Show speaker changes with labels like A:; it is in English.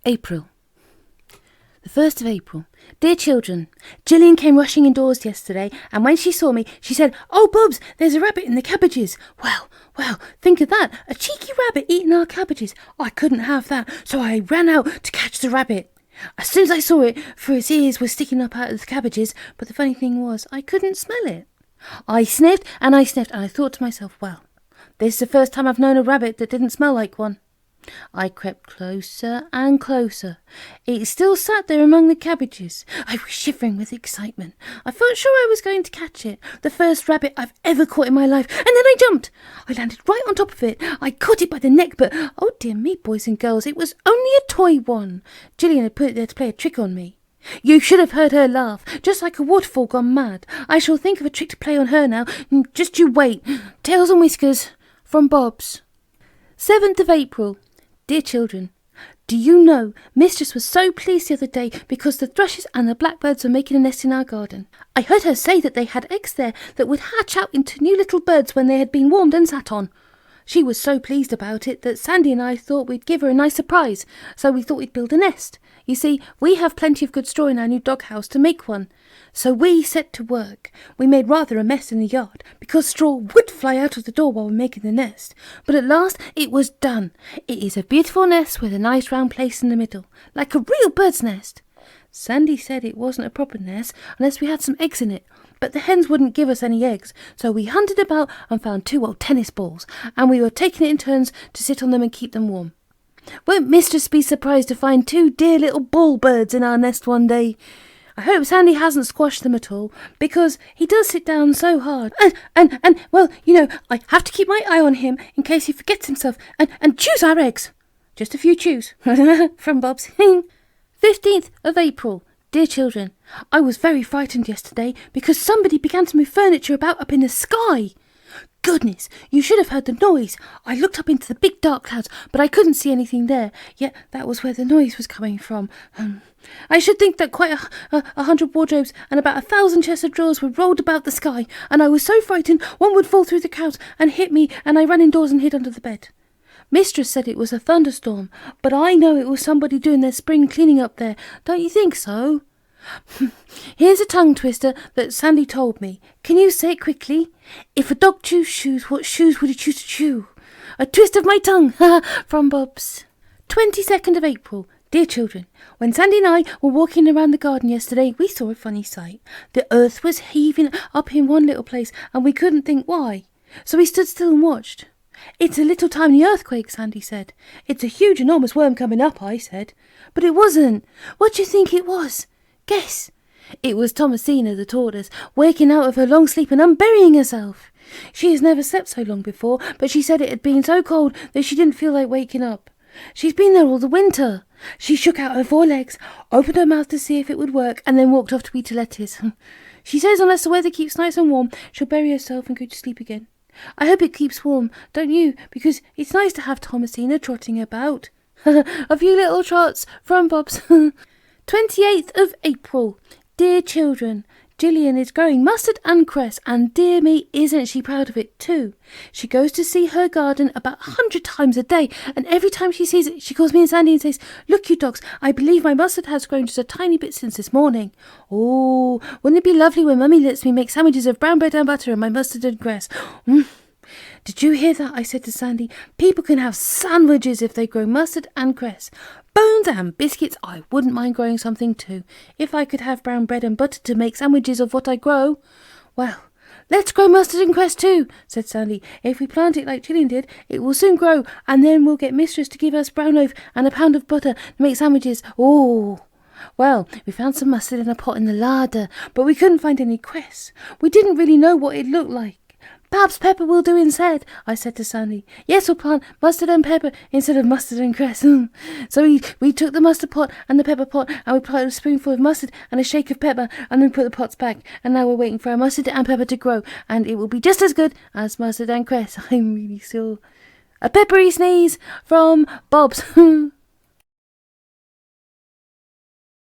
A: April. The 1st of April. Dear children, Gillian came rushing indoors yesterday, and when she saw me, she said, "Oh, Bubs, there's a rabbit in the cabbages." Well, think of that, a cheeky rabbit eating our cabbages. I couldn't have that, so I ran out to catch the rabbit. As soon as I saw it, for its ears were sticking up out of the cabbages, but the funny thing was, I couldn't smell it. I sniffed, and I thought to myself, well, this is the first time I've known a rabbit that didn't smell like one. I crept closer and closer. It still sat there among the cabbages. I was shivering with excitement. I felt sure I was going to catch it, the first rabbit I've ever caught in my life, and then I jumped. I landed right on top of it. I caught it by the neck, but, oh dear me, boys and girls, it was only a toy one. Gillian had put it there to play a trick on me. You should have heard her laugh, just like a waterfall gone mad. I shall think of a trick to play on her now. Just you wait. Tails and whiskers, from Bob's. 7th of April. Dear children, do you know, Mistress was so pleased the other day because the thrushes and the blackbirds were making a nest in our garden. I heard her say that they had eggs there that would hatch out into new little birds when they had been warmed and sat on. She was so pleased about it that Sandy and I thought we'd give her a nice surprise, so we thought we'd build a nest. You see, we have plenty of good straw in our new doghouse to make one. So we set to work. We made rather a mess in the yard, because straw would fly out of the door while we were making the nest. But at last it was done. It is a beautiful nest with a nice round place in the middle, like a real bird's nest. Sandy said it wasn't a proper nest unless we had some eggs in it, but the hens wouldn't give us any eggs, so we hunted about and found 2 old tennis balls, and we were taking it in turns to sit on them and keep them warm. Won't Mistress be surprised to find 2 dear little bull birds in our nest one day? I hope Sandy hasn't squashed them at all, because he does sit down so hard. And well, you know, I have to keep my eye on him in case he forgets himself and chews our eggs. Just a few chews, from Bob's. 15th of April. Dear children, I was very frightened yesterday because somebody began to move furniture about up in the sky. Goodness, you should have heard the noise. I looked up into the big dark clouds, but I couldn't see anything there, yet that was where the noise was coming from. I should think that quite 100 wardrobes and about 1,000 chests of drawers were rolled about the sky, and I was so frightened one would fall through the clouds and hit me, and I ran indoors and hid under the bed. Mistress said it was a thunderstorm, but I know it was somebody doing their spring cleaning up there. Don't you think so? Here's a tongue twister that Sandy told me. Can you say it quickly? If a dog chews shoes, what shoes would he choose to chew? A twist of my tongue, from Bob's. 22nd of April. Dear children, when Sandy and I were walking around the garden yesterday, we saw a funny sight. The earth was heaving up in one little place, and we couldn't think why. So we stood still and watched. It's a little tiny earthquake, Sandy said. It's a huge, enormous worm coming up, I said. But it wasn't. What do you think it was? Guess. It was Thomasina the tortoise, waking out of her long sleep and unburying herself. She has never slept so long before, but she said it had been so cold that she didn't feel like waking up. She's been there all the winter. She shook out her 4 legs, opened her mouth to see if it would work, and then walked off to eat a lettuce. She says unless the weather keeps nice and warm, she'll bury herself and go to sleep again. I hope it keeps warm, don't you? Because it's nice to have Thomasina trotting about. A few little trots from Bob's. 28th of April. Dear children, Gillian is growing mustard and cress, and dear me, isn't she proud of it too? She goes to see her garden about 100 times a day, and every time she sees it, she calls me and Sandy and says, "Look, you dogs, I believe my mustard has grown just a tiny bit since this morning." Oh, wouldn't it be lovely when Mummy lets me make sandwiches of brown bread and butter and my mustard and cress? Did you hear that? I said to Sandy. People can have sandwiches if they grow mustard and cress. Bones and biscuits, I wouldn't mind growing something too, if I could have brown bread and butter to make sandwiches of what I grow. Well, let's grow mustard and cress too, said Sandy. If we plant it like Gillian did, it will soon grow, and then we'll get Mistress to give us brown loaf and a pound of butter to make sandwiches. Oh! Well, we found some mustard in a pot in the larder, but we couldn't find any cress. We didn't really know what it looked like. Perhaps pepper will do instead, I said to Sandy. Yes, we'll plant mustard and pepper instead of mustard and cress. So we took the mustard pot and the pepper pot, and we planted a spoonful of mustard and a shake of pepper, and then we put the pots back, and now we're waiting for our mustard and pepper to grow, and it will be just as good as mustard and cress. I'm really sure. A peppery sneeze from Bob's.